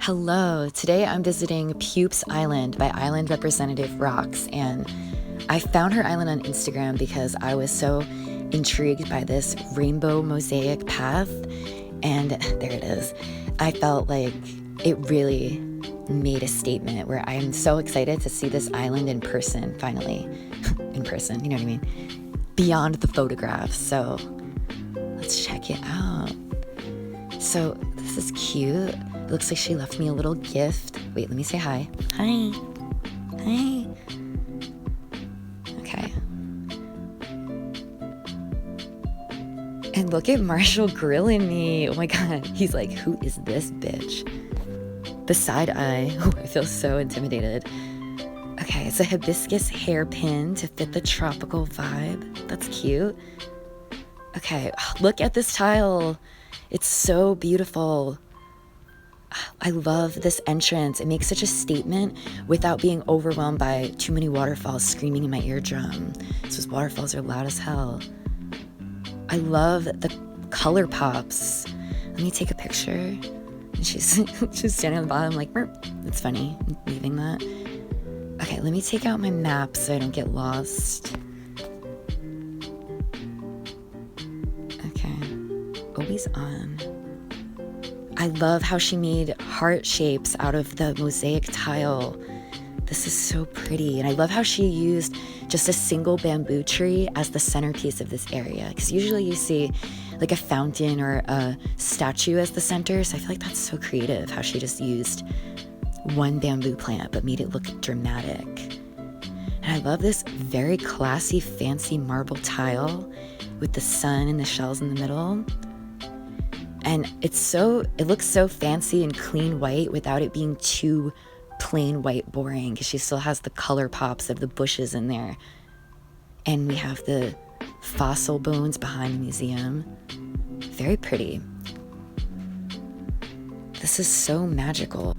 Hello, today I'm visiting Pewps Island by island representative Rocks, and I found her island on Instagram because I was so intrigued by this rainbow mosaic path, and there it is. I felt like it really made a statement where I am so excited to see this island in person, finally. In person, you know what I mean? Beyond the photographs, so let's check it out. So this is cute. It looks like she left me a little gift. Wait, let me say hi. Hi. Hi. Okay. And look at Marshall grilling me. Oh my God. He's like, who is this bitch? The side eye. Oh, I feel so intimidated. Okay, it's a hibiscus hairpin to fit the tropical vibe. That's cute. Okay, look at this tile. It's so beautiful. I love this entrance. It makes such a statement without being overwhelmed by too many waterfalls screaming in my eardrum. Those waterfalls are loud as hell. I love the color pops. Let me take a picture. And she's standing on the bottom like, Merp. It's funny, I'm leaving that. Okay, let me take out my map so I don't get lost. Okay, always on. I love how she made heart shapes out of the mosaic tile. This is so pretty. And I love how she used just a single bamboo tree as the centerpiece of this area. Because usually you see like a fountain or a statue as the center. So I feel like that's so creative how she just used one bamboo plant but made it look dramatic. And I love this very classy, fancy marble tile with the sun and the shells in the middle. And it looks so fancy and clean white without it being too plain white boring, because she still has the color pops of the bushes in there. And we have the fossil bones behind the museum. Very pretty. This is so magical.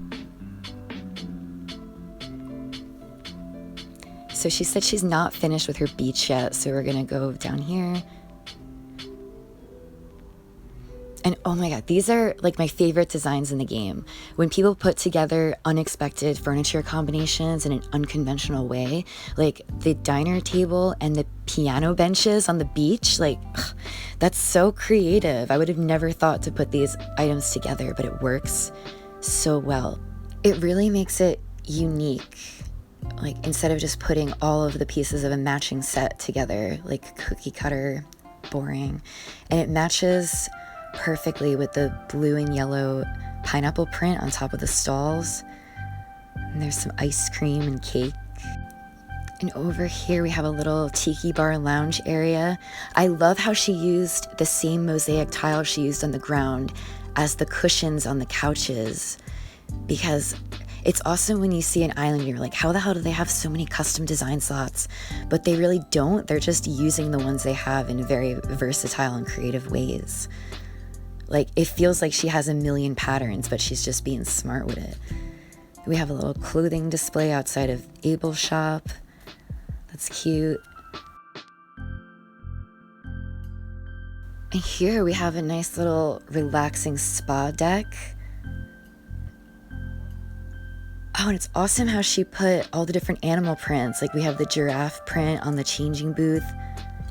So she said she's not finished with her beach yet, so we're gonna go down here. And oh my God, these are like my favorite designs in the game. When people put together unexpected furniture combinations in an unconventional way, like the diner table and the piano benches on the beach, like that's so creative. I would have never thought to put these items together, but it works so well. It really makes it unique. Like instead of just putting all of the pieces of a matching set together, like cookie cutter, boring. And it matches perfectly with the blue and yellow pineapple print on top of the stalls. And there's some ice cream and cake. And over here we have a little Tiki Bar Lounge area. I love how she used the same mosaic tile she used on the ground as the cushions on the couches, because it's awesome when you see an island and you're like, how the hell do they have so many custom design slots? But they really don't. They're just using the ones they have in very versatile and creative ways. Like, it feels like she has a million patterns, but she's just being smart with it. We have a little clothing display outside of Abel's shop. That's cute. And here we have a nice little relaxing spa deck. Oh, and it's awesome how she put all the different animal prints. Like we have the giraffe print on the changing booth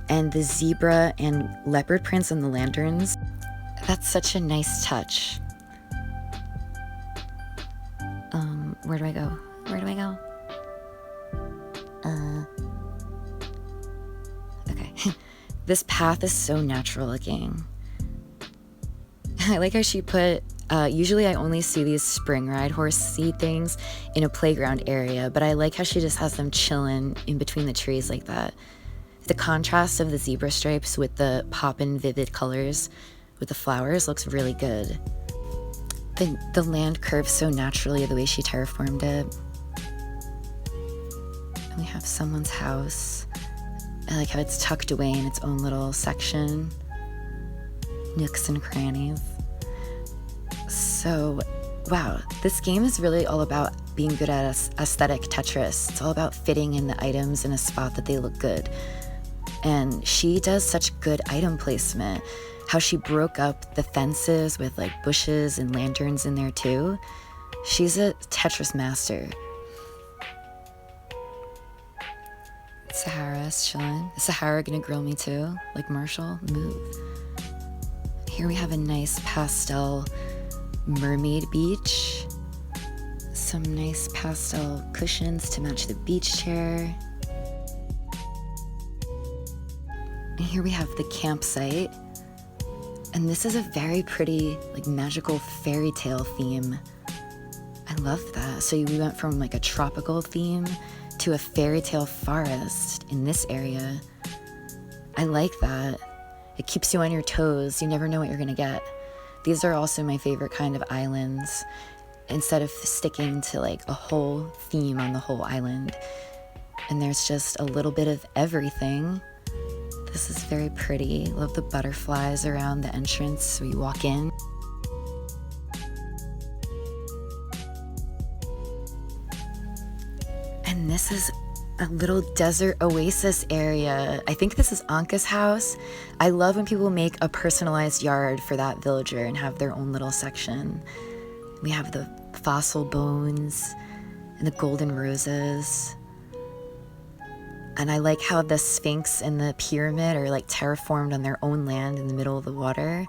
and the zebra and leopard prints on the lanterns. That's such a nice touch. Where do I go? Where do I go? Okay. This path is so natural looking. I like how she put, usually I only see these spring ride horse seat things in a playground area, but I like how she just has them chilling in between the trees like that. The contrast of the zebra stripes with the poppin' vivid colors with the flowers looks really good. The land curves so naturally the way she terraformed it. And we have someone's house. I like how it's tucked away in its own little section. Nooks and crannies. So, wow, this game is really all about being good at aesthetic Tetris. It's all about fitting in the items in a spot that they look good. And she does such good item placement. How she broke up the fences with like bushes and lanterns in there too. She's a Tetris master. Sahara's chilling. Is Sahara gonna grill me too? Like Marshall? Move. Here we have a nice pastel mermaid beach. Some nice pastel cushions to match the beach chair. And here we have the campsite. And this is a very pretty, like, magical fairy tale theme. I love that. So we went from like a tropical theme to a fairy tale forest in this area. I like that. It keeps you on your toes. You never know what you're gonna get. These are also my favorite kind of islands. Instead of sticking to like a whole theme on the whole island. And there's just a little bit of everything. This is very pretty. Love the butterflies around the entrance where you walk in. And this is a little desert oasis area. I think this is Anka's house. I love when people make a personalized yard for that villager and have their own little section. We have the fossil bones and the golden roses. And I like how the Sphinx and the pyramid are like terraformed on their own land in the middle of the water.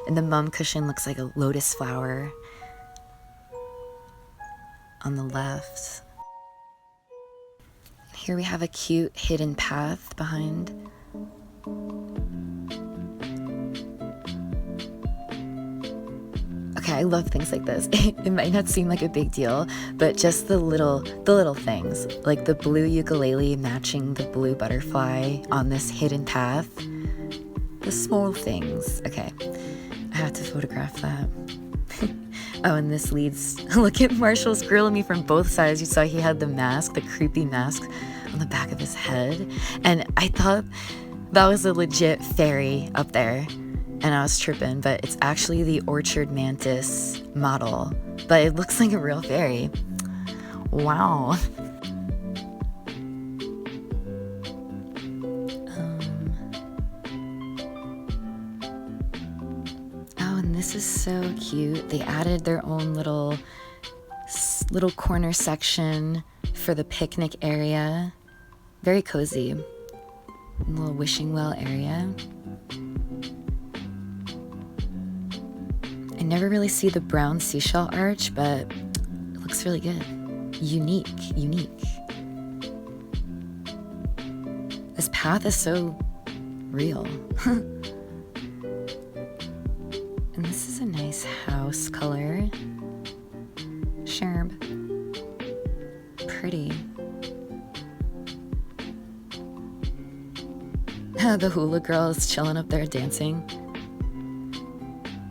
And the mum cushion looks like a lotus flower on the left. Here we have a cute hidden path behind. Okay, I love things like this. It might not seem like a big deal, but just the little things, like the blue ukulele matching the blue butterfly on this hidden path. The small things. Okay, I have to photograph that. Oh, and this leads, look at Marshall's grilling me from both sides. You saw he had the mask, the creepy mask on the back of his head. And I thought that was a legit fairy up there. And I was tripping, but it's actually the orchard mantis model. But it looks like a real fairy. Wow. This is so cute. They added their own little corner section for the picnic area. Very cozy. A little wishing well area. I never really see the brown seashell arch, but it looks really good. Unique. This path is so real. And this is a nice house color. Sherb. Pretty. The hula girl is chilling up there dancing.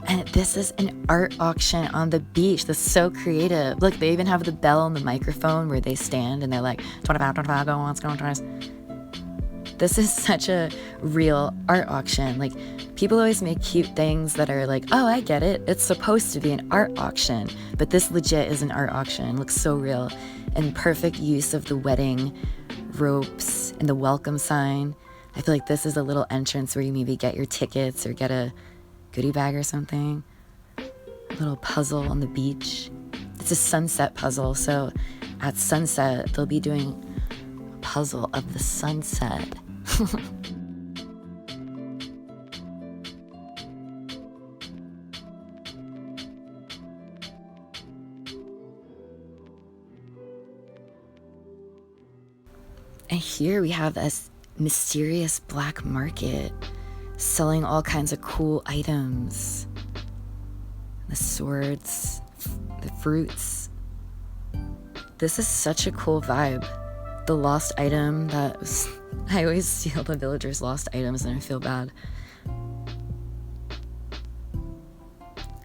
And this is an art auction on the beach. That's so creative. Look, they even have the bell and the microphone where they stand and they're like, 25, go on, go on. This is such a real art auction. Like, people always make cute things that are like, oh, I get it. It's supposed to be an art auction. But this legit is an art auction. It looks so real. And perfect use of the wedding ropes and the welcome sign. I feel like this is a little entrance where you maybe get your tickets or get a goodie bag or something. A little puzzle on the beach. It's a sunset puzzle. So at sunset, they'll be doing a puzzle of the sunset. And here we have a mysterious black market selling all kinds of cool items. The swords, the fruits. This is such a cool vibe. The lost item that was... I always steal the villagers' lost items and I feel bad.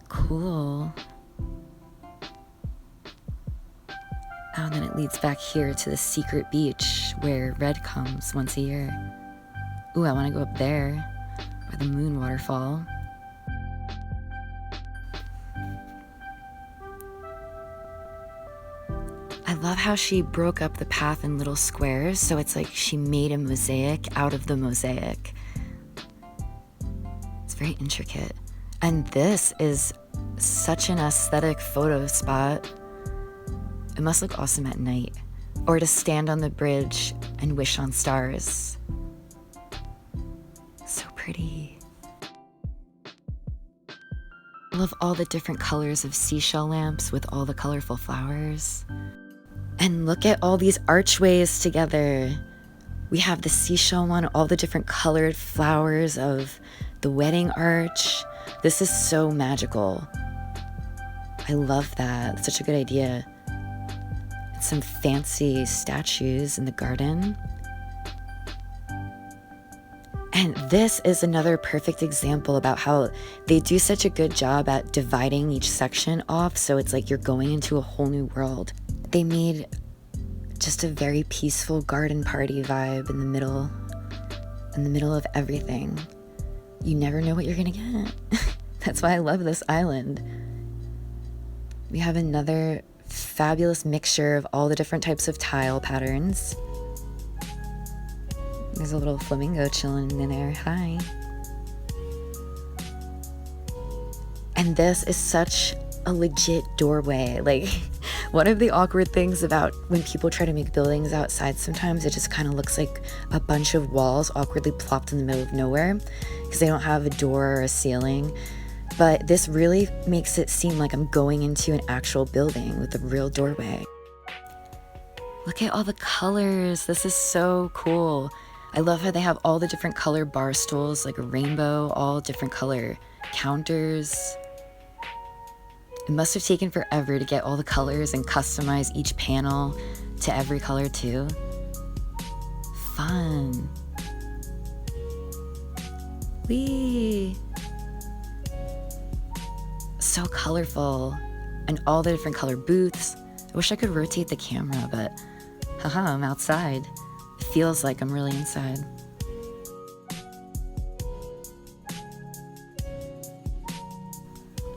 Cool. Oh, and then it leads back here to the secret beach where Red comes once a year. Ooh, I want to go up there by the moon waterfall. I love how she broke up the path in little squares, so it's like she made a mosaic out of the mosaic. It's very intricate. And this is such an aesthetic photo spot. It must look awesome at night. Or to stand on the bridge and wish on stars. So pretty. I love all the different colors of seashell lamps with all the colorful flowers. And look at all these archways together. We have the seashell one, all the different colored flowers of the wedding arch. This is so magical. I love that. It's such a good idea. And some fancy statues in the garden. And this is another perfect example about how they do such a good job at dividing each section off, so it's like you're going into a whole new world. They made just a very peaceful garden party vibe in the middle of everything. You never know what you're gonna get. That's why I love this island. We have another fabulous mixture of all the different types of tile patterns. There's a little flamingo chilling in there. Hi. And this is such a legit doorway. Like, one of the awkward things about when people try to make buildings outside, sometimes it just kind of looks like a bunch of walls awkwardly plopped in the middle of nowhere because they don't have a door or a ceiling. But this really makes it seem like I'm going into an actual building with a real doorway. Look at all the colors. This is so cool. I love how they have all the different color bar stools, like a rainbow, all different color counters. It must have taken forever to get all the colors and customize each panel to every color too. Fun. Whee! So colorful. And all the different color booths. I wish I could rotate the camera, but haha, I'm outside. It feels like I'm really inside.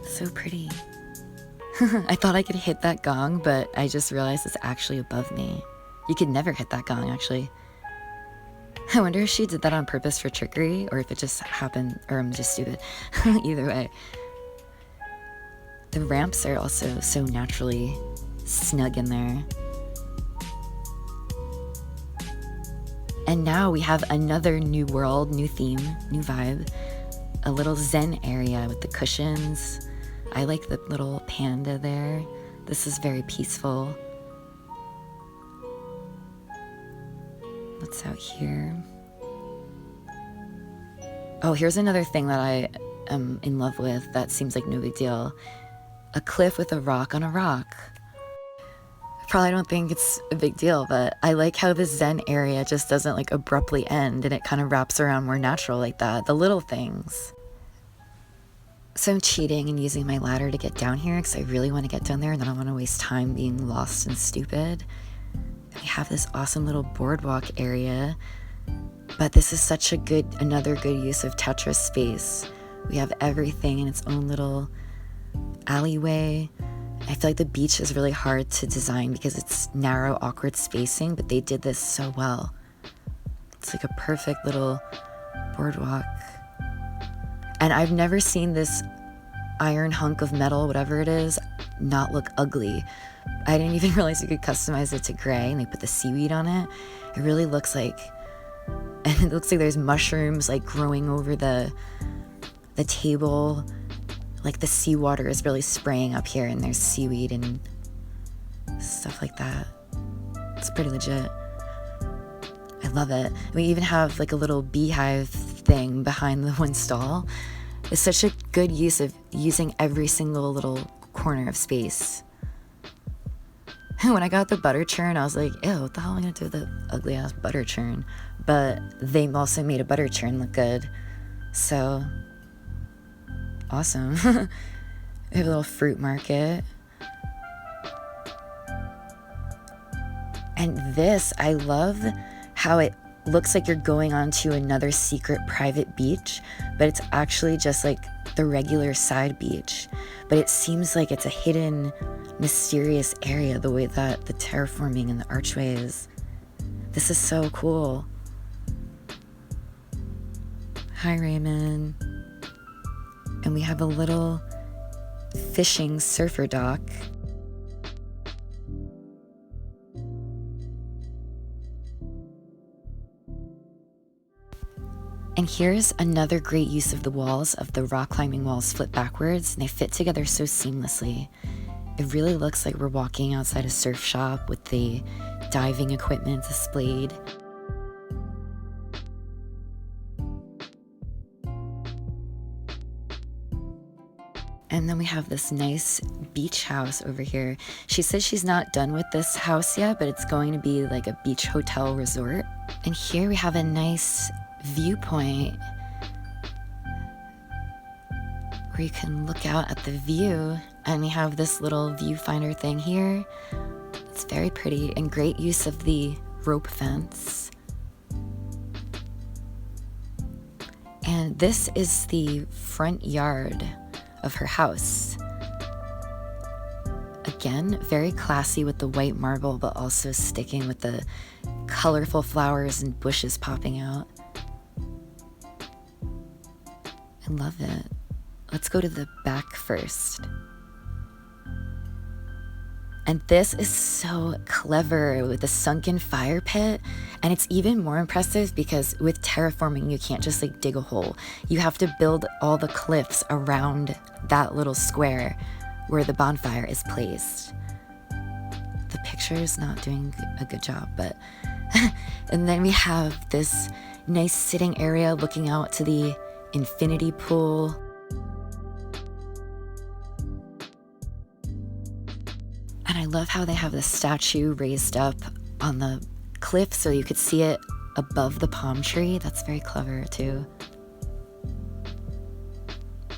So pretty. I thought I could hit that gong, but I just realized it's actually above me. You could never hit that gong, actually. I wonder if she did that on purpose for trickery, or if it just happened, or I'm just stupid. Either way. The ramps are also so naturally snug in there. And now we have another new world, new theme, new vibe. A little zen area with the cushions. I like the little panda there. This is very peaceful. What's out here? Oh, here's another thing that I am in love with that seems like no big deal. A cliff with a rock on a rock. Probably don't think it's a big deal, but I like how this zen area just doesn't like abruptly end and it kind of wraps around more natural like that. The little things. So I'm cheating and using my ladder to get down here because I really want to get down there and I don't want to waste time being lost and stupid. And we have this awesome little boardwalk area, but this is such a another good use of Tetris space. We have everything in its own little alleyway. I feel like the beach is really hard to design because it's narrow, awkward spacing, but they did this so well. It's like a perfect little boardwalk. And I've never seen this iron hunk of metal, whatever it is, not look ugly. I didn't even realize you could customize it to gray, and they put the seaweed on it. It really looks like, and it looks like there's mushrooms like growing over the table. Like the seawater is really spraying up here, and there's seaweed and stuff like that. It's pretty legit. I love it. We even have like a little beehive thing behind the one stall. It's such a good use of using every single little corner of space. When I got the butter churn, I was like, ew, what the hell am I gonna do with the ugly ass butter churn? But they also made a butter churn look good. So awesome. We have a little fruit market. And this, I love how it looks like you're going onto another secret private beach, but it's actually just like the regular side beach. But it seems like it's a hidden, mysterious area the way that the terraforming and the archway is. This is so cool. Hi, Raymond. And we have a little fishing surfer dock. And here's another great use of the walls, of the rock climbing walls flip backwards, and they fit together so seamlessly. It really looks like we're walking outside a surf shop with the diving equipment displayed. And then we have this nice beach house over here. She says she's not done with this house yet, but it's going to be like a beach hotel resort. And here we have a nice viewpoint where you can look out at the view, and we have this little viewfinder thing here. It's very pretty and great use of the rope fence. And this is the front yard of her house. Again, very classy with the white marble, but also sticking with the colorful flowers and bushes popping out. I love it. Let's go to the back first. And this is so clever with the sunken fire pit. And it's even more impressive because with terraforming, you can't just like dig a hole. You have to build all the cliffs around that little square where the bonfire is placed. The picture is not doing a good job, but... And then we have this nice sitting area looking out to the infinity pool. And I love how they have the statue raised up on the cliff so you could see it above the palm tree. That's very clever too.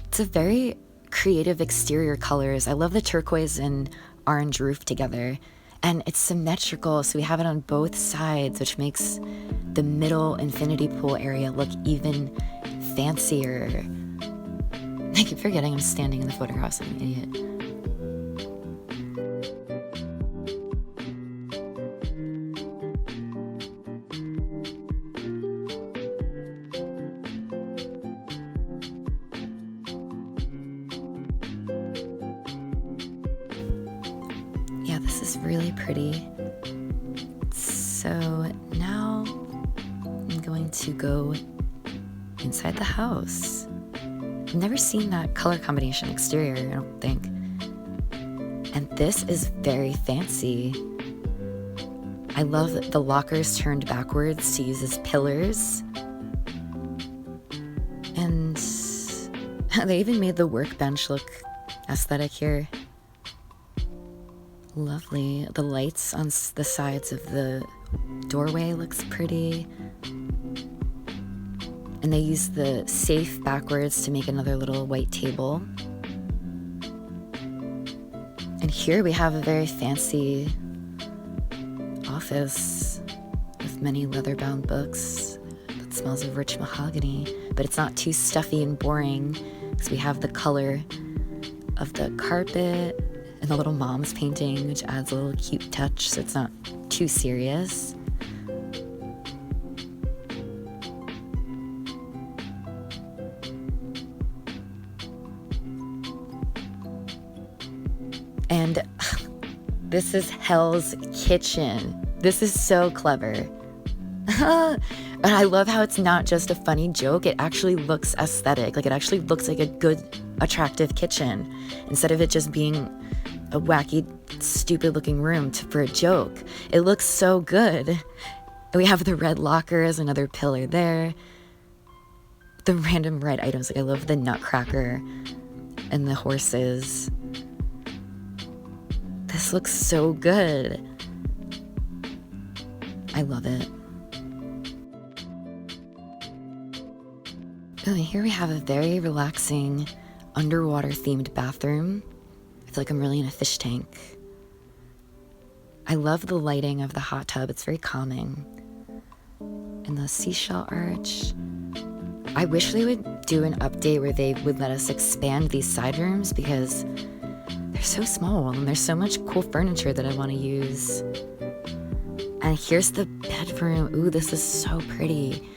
It's a very creative exterior colors. I love the turquoise and orange roof together. And it's symmetrical, so we have it on both sides, which makes the middle infinity pool area look even fancier. I keep forgetting I'm standing in the photo house like an idiot. Yeah, this is really pretty. So now I'm going to go inside the house. I've never seen that color combination exterior, I don't think. And this is very fancy. I love that the lockers turned backwards to use as pillars. And they even made the workbench look aesthetic here. Lovely. The lights on the sides of the doorway looks pretty. And they use the safe backwards to make another little white table. And here we have a very fancy office with many leather-bound books that smells of rich mahogany, but it's not too stuffy and boring because we have the color of the carpet and the little mom's painting, which adds a little cute touch, so it's not too serious. And this is Hell's Kitchen. This is so clever. And I love how it's not just a funny joke, it actually looks aesthetic. Like, it actually looks like a good, attractive kitchen, instead of it just being a wacky, stupid-looking room for a joke. It looks so good. We have the red locker as another pillar there. The random red items. Like, I love the nutcracker and the horses. This looks so good. I love it. Oh, and here we have a very relaxing underwater themed bathroom. I feel like I'm really in a fish tank. I love the lighting of the hot tub. It's very calming. And the seashell arch. I wish they would do an update where they would let us expand these side rooms because they're so small and there's so much cool furniture that I want to use. And here's the bedroom. Ooh, this is so pretty.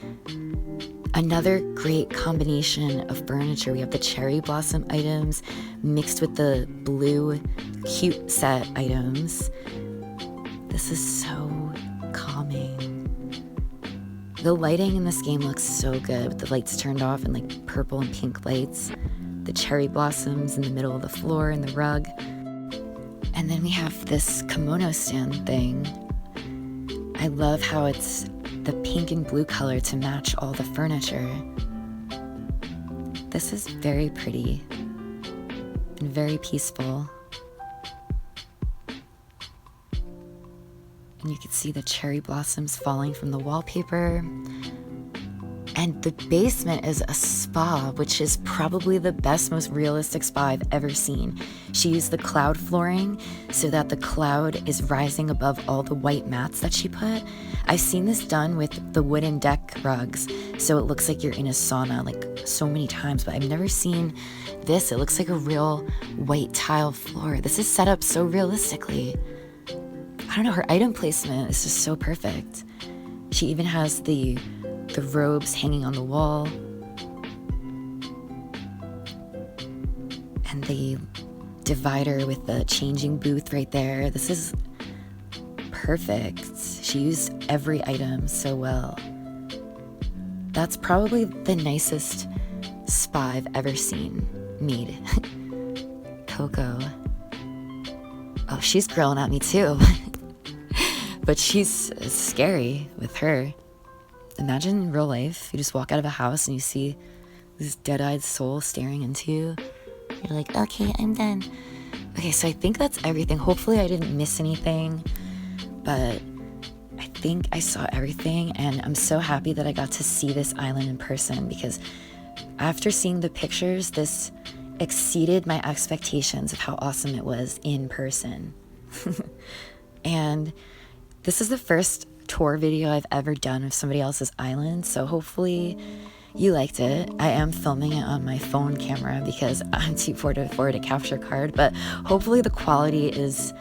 Another great combination of furniture. We have the cherry blossom items mixed with the blue cute set items. This is so calming. The lighting in this game looks so good with the lights turned off and like purple and pink lights. The cherry blossoms in the middle of the floor and the rug. And then we have this kimono stand thing. I love how it's the pink and blue color to match all the furniture. This is very pretty and very peaceful. And you can see the cherry blossoms falling from the wallpaper. And the basement is a spa, which is probably the best, most realistic spa I've ever seen. She used the cloud flooring so that the cloud is rising above all the white mats that she put. I've seen this done with the wooden deck rugs, so it looks like you're in a sauna like so many times, but I've never seen this. It looks like a real white tile floor. This is set up so realistically. I don't know, her item placement is just so perfect. She even has the robes hanging on the wall. And the divider with the changing booth right there. This is perfect. She used every item so well. That's probably the nicest spa I've ever seen made. Coco. Oh, she's grilling at me too. But she's scary with her. Imagine in real life, you just walk out of a house and you see this dead-eyed soul staring into you. You're like, okay, I'm done. Okay, so I think that's everything. Hopefully I didn't miss anything, but I think I saw everything, and I'm so happy that I got to see this island in person, because after seeing the pictures, this exceeded my expectations of how awesome it was in person. And this is the first tour video I've ever done of somebody else's island, so hopefully you liked it. I am filming it on my phone camera because I'm too poor to afford a capture card, but hopefully the quality is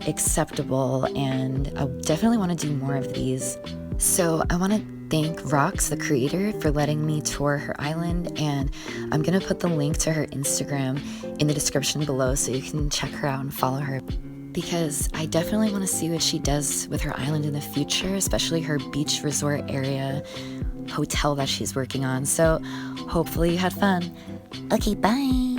acceptable, and I definitely want to do more of these. So I want to thank Rox, the creator, for letting me tour her island, and I'm gonna put the link to her Instagram in the description below so you can check her out and follow her, because I definitely want to see what she does with her island in the future, especially her beach resort area hotel that she's working on. So hopefully you had fun. Okay, bye.